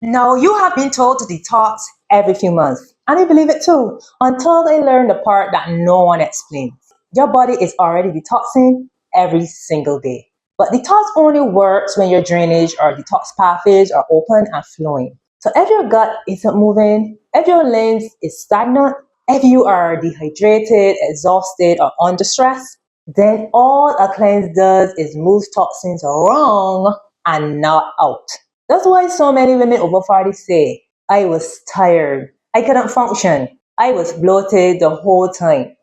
Now, you have been told to detox every few months, and I believe it too, until they learn the part that no one explains. Your body is already detoxing every single day. But detox only works when your drainage or detox pathways are open and flowing. So if your gut isn't moving, if your lymph is stagnant, if you are dehydrated, exhausted, or under stress, then all a cleanse does is move toxins around and not out. That's why so many women over 40 say, I was tired, I couldn't function, I was bloated the whole time.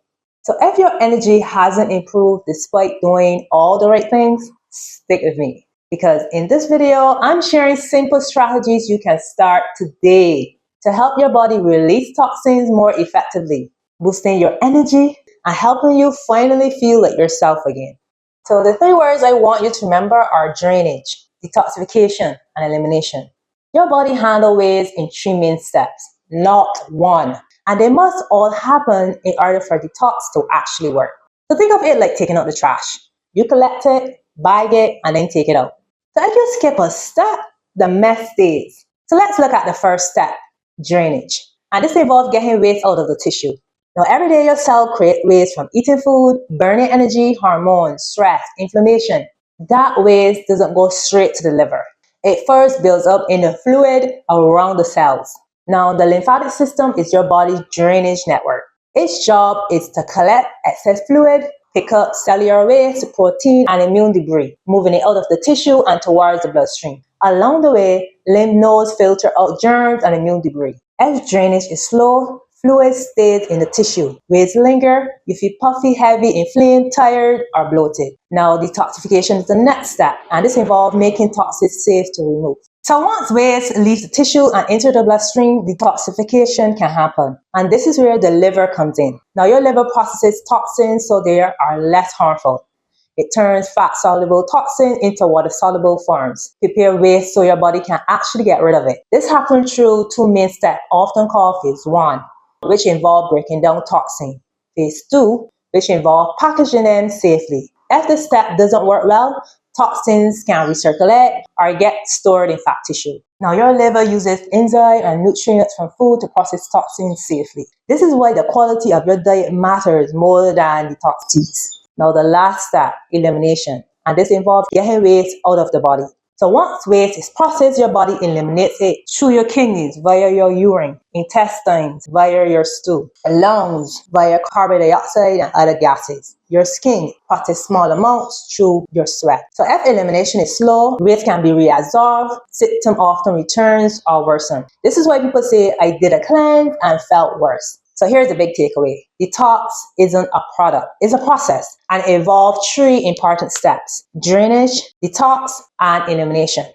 So if your energy hasn't improved despite doing all the right things, stick with me. Because in this video, I'm sharing simple strategies you can start today to help your body release toxins more effectively, boosting your energy and helping you finally feel like yourself again. So the three words I want you to remember are drainage, detoxification, and elimination. Your body handles waste in three main steps, not one. And they must all happen in order for detox to actually work. So think of it like taking out the trash. You collect it, bag it, and then take it out. So if you skip a step, the mess stays. So let's look at the first step, drainage. And this involves getting waste out of the tissue. Now, every day your cell create waste from eating food, burning energy, hormones, stress, inflammation. That waste doesn't go straight to the liver. It first builds up in the fluid around the cells. Now, the lymphatic system is your body's drainage network. Its job is to collect excess fluid, pick up cellular waste, protein, and immune debris, moving it out of the tissue and towards the bloodstream. Along the way, lymph nodes filter out germs and immune debris. As drainage is slow, fluid stays in the tissue. Waste linger, you feel puffy, heavy, inflamed, tired, or bloated. Now, detoxification is the next step, and this involves making toxins safe to remove. So once waste leaves the tissue and enter the bloodstream, detoxification can happen. And this is where the liver comes in. Now, your liver processes toxins so they are less harmful. It turns fat-soluble toxin into water-soluble forms. Prepare waste so your body can actually get rid of it. This happens through two main steps, often called phase 1, which involve breaking down toxin. Phase 2, which involve packaging them safely. If this step doesn't work well, toxins can recirculate or get stored in fat tissue. Now, your liver uses enzymes and nutrients from food to process toxins safely. This is why the quality of your diet matters more than detox teas. Now, the last step, elimination. And this involves getting waste out of the body. So once waste is processed, your body eliminates it through your kidneys, via your urine, intestines, via your stool, lungs, via carbon dioxide and other gases. Your skin processes small amounts through your sweat. So if elimination is slow, waste can be reabsorbed, symptom often returns or worsen. This is why people say, I did a cleanse and felt worse. So here's the big takeaway. Detox isn't a product, it's a process and it involves three important steps: drainage, detox, and elimination.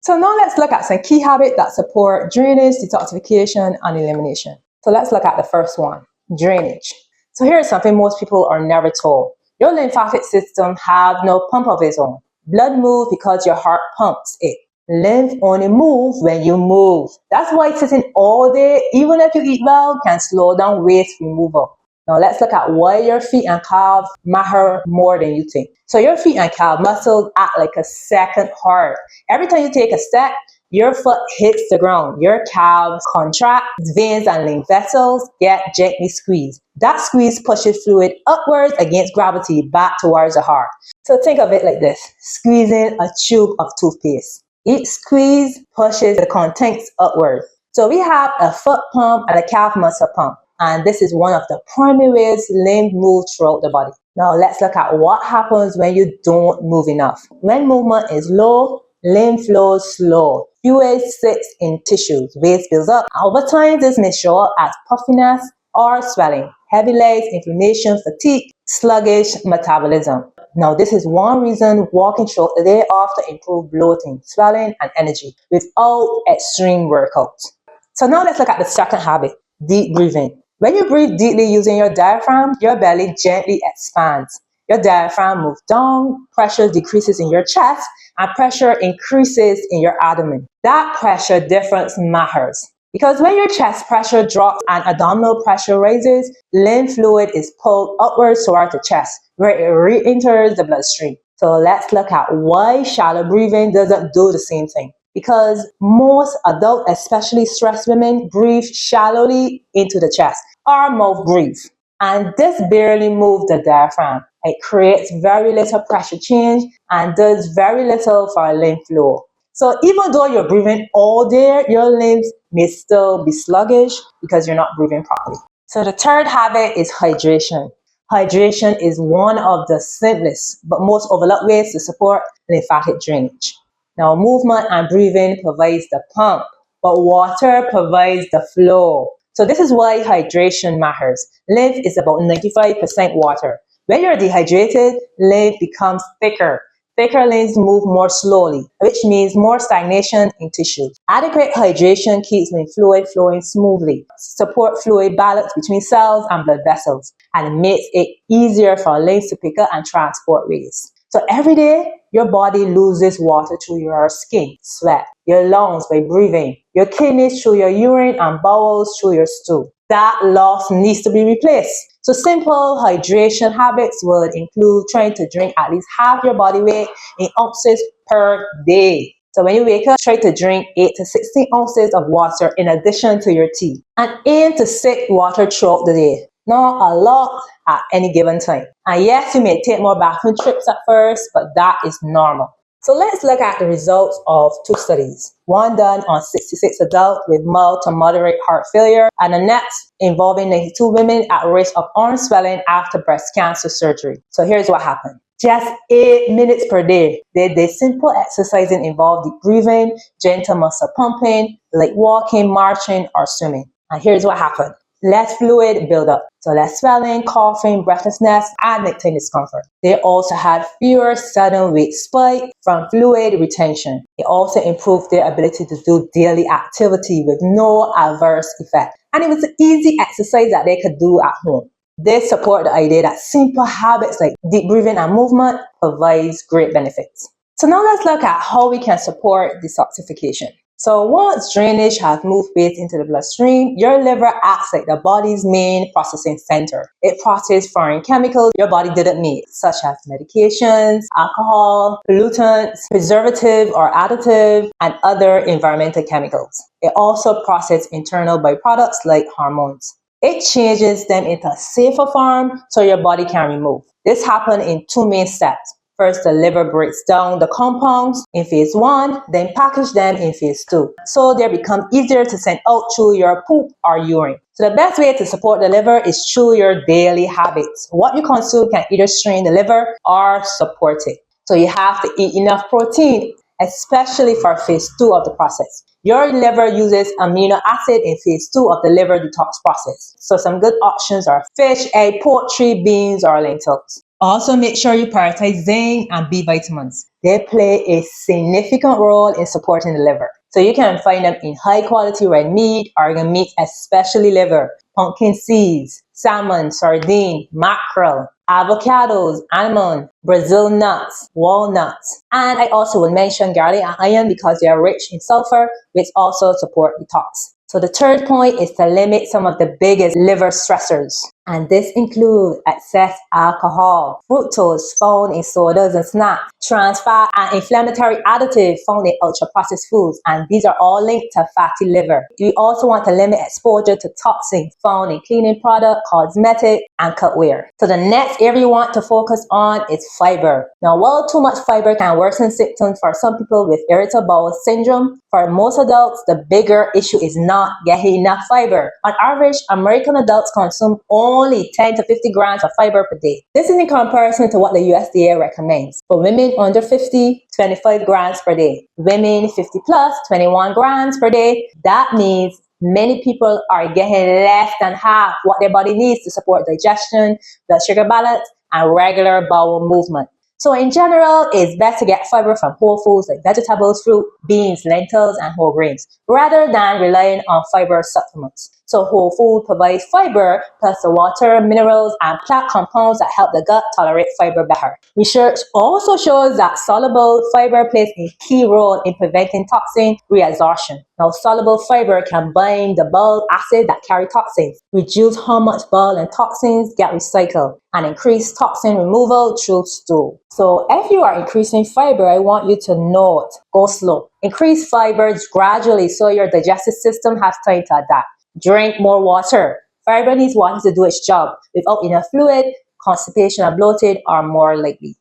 So now let's look at some key habits that support drainage, detoxification, and elimination. So let's look at the first one, drainage. So here's something most people are never told. Your lymphatic system has no pump of its own. Blood moves because your heart pumps it. Lymph only moves when you move. That's why sitting all day, even if you eat well, can slow down waste removal. Now let's look at why your feet and calves matter more than you think. So your feet and calf muscles act like a second heart. Every time you take a step, your foot hits the ground. Your calves contract, veins and lymph vessels get gently squeezed. That squeeze pushes fluid upwards against gravity back towards the heart. So think of it like this, squeezing a tube of toothpaste. Each squeeze pushes the contents upward. So we have a foot pump and a calf muscle pump. And this is one of the primary ways lymph moves throughout the body. Now let's look at what happens when you don't move enough. When movement is low, lymph flows slow. Fluid sits in tissues, waste builds up. Over time, this may show up as puffiness or swelling, heavy legs, inflammation, fatigue, sluggish metabolism. Now, this is one reason walking throughout the day often improves bloating, swelling, and energy without extreme workouts. So now let's look at the second habit, deep breathing. When you breathe deeply using your diaphragm, your belly gently expands. Your diaphragm moves down, pressure decreases in your chest, and pressure increases in your abdomen. That pressure difference matters. Because when your chest pressure drops and abdominal pressure rises, lymph fluid is pulled upwards towards the chest, where it re-enters the bloodstream. So let's look at why shallow breathing doesn't do the same thing. because most adult, especially stressed women, breathe shallowly into the chest or mouth breathe. And this barely moves the diaphragm. It creates very little pressure change and does very little for lymph flow. So even though you're breathing all day, your limbs may still be sluggish because you're not breathing properly. So the third habit is hydration. Hydration is one of the simplest but most overlooked ways to support lymphatic drainage. Now, movement and breathing provides the pump, but water provides the flow. So this is why hydration matters. Lymph is about 95% water. When you're dehydrated, lymph becomes thicker. Thicker lymphs move more slowly, which means more stagnation in tissues. Adequate hydration keeps lymph fluid flowing smoothly, support fluid balance between cells and blood vessels, and it makes it easier for lymphs to pick up and transport waste. So every day, your body loses water through your skin, sweat, your lungs by breathing, your kidneys through your urine, and bowels through your stool. That loss needs to be replaced. So simple hydration habits would include trying to drink at least half your body weight in ounces per day. So when you wake up, try to drink 8 to 16 ounces of water in addition to your tea. And aim to sip water throughout the day. Not a lot at any given time. And yes, you may take more bathroom trips at first, but that is normal. So let's look at the results of 2 studies. One done on 66 adults with mild to moderate heart failure, and the next involving 92 women at risk of arm swelling after breast cancer surgery. So here's what happened. Just 8 minutes per day. They did simple exercising involved deep breathing, gentle muscle pumping, like walking, marching, or swimming. And here's what happened. Less fluid buildup, so less swelling, coughing, breathlessness, and nighttime discomfort. They also had fewer sudden weight spikes from fluid retention. It also improved their ability to do daily activity with no adverse effect. And it was an easy exercise that they could do at home. They support the idea that simple habits like deep breathing and movement provides great benefits. So now let's look at how we can support detoxification. So once drainage has moved waste into the bloodstream, your liver acts like the body's main processing center. It processes foreign chemicals your body didn't need, such as medications, alcohol, pollutants, preservative or additive, and other environmental chemicals. It also processes internal byproducts like hormones. It changes them into a safer form so your body can remove. This happens in 2 main steps. First, the liver breaks down the compounds in phase 1, then package them in phase 2. So they become easier to send out through your poop or urine. So the best way to support the liver is through your daily habits. What you consume can either strain the liver or support it. So you have to eat enough protein, especially for phase 2 of the process. Your liver uses amino acid in phase 2 of the liver detox process. So some good options are fish, egg, poultry, beans, or lentils. Also, make sure you prioritize zinc and B vitamins. They play a significant role in supporting the liver. So you can find them in high quality red meat, organ meat, especially liver, pumpkin seeds, salmon, sardine, mackerel, avocados, almond, Brazil nuts, walnuts. And I also will mention garlic and onion because they are rich in sulfur, which also support detox. So the third point is to limit some of the biggest liver stressors. And this includes excess alcohol, fructose found in sodas and snacks, trans fat, and inflammatory additives found in ultra-processed foods. And these are all linked to fatty liver. We also want to limit exposure to toxins found in cleaning products, cosmetic, and cutware. So the next area you want to focus on is fiber. Now, while too much fiber can worsen symptoms for some people with irritable bowel syndrome, for most adults, the bigger issue is not getting enough fiber. On average, American adults consume only 10 to 50 grams of fiber per day. This is in comparison to what the USDA recommends. For women under 50, 25 grams per day. Women 50 plus, 21 grams per day. That means many people are getting less than half what their body needs to support digestion, blood sugar balance, and regular bowel movement. So in general, it's best to get fiber from whole foods like vegetables, fruit, beans, lentils, and whole grains, rather than relying on fiber supplements. So whole food provides fiber plus the water, minerals, and plant compounds that help the gut tolerate fiber better. Research also shows that soluble fiber plays a key role in preventing toxin reabsorption. Now, soluble fiber can bind the bile acid that carry toxins, reduce how much bile and toxins get recycled, and increase toxin removal through stool. So if you are increasing fiber, I want you to note, go slow. Increase fibers gradually so your digestive system has time to adapt. Drink more water. Fiber needs water to do its job. Without enough fluid, constipation and bloating are more likely.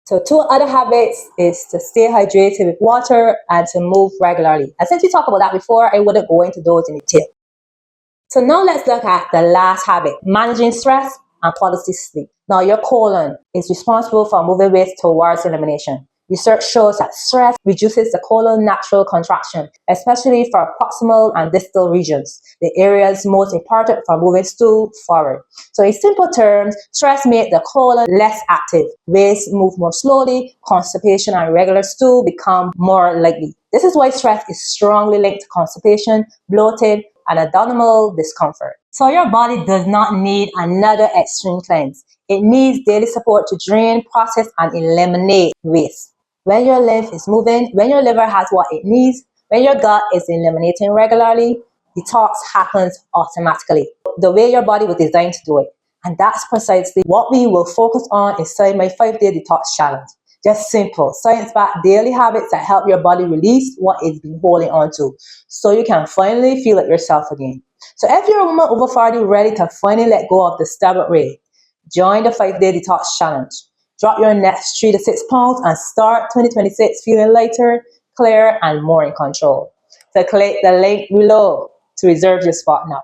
So two other habits is to stay hydrated with water and to move regularly. And since we talked about that before, I wouldn't go into those in detail. So now let's look at the last habit, managing stress and quality sleep. Now your colon is responsible for moving waste towards elimination. Research shows that stress reduces the colon natural contraction, especially for proximal and distal regions, the areas most important for moving stool forward. So in simple terms, stress makes the colon less active, waste move more slowly, constipation and regular stool become more likely. This is why stress is strongly linked to constipation, bloating, and abdominal discomfort. So your body does not need another extreme cleanse. It needs daily support to drain, process, and eliminate waste. When your lymph is moving, when your liver has what it needs, when your gut is eliminating regularly, detox happens automatically, the way your body was designed to do it. And that's precisely what we will focus on inside my 5-day detox challenge. Just simple, science-backed daily habits that help your body release what it's been holding on to, so you can finally feel like yourself again. So if you're a woman over 40 ready to finally let go of the stubborn way, join the 5-day detox challenge. Drop your next 3 to 6 pounds and start 2026 feeling lighter, clearer, and more in control. So click the link below to reserve your spot now.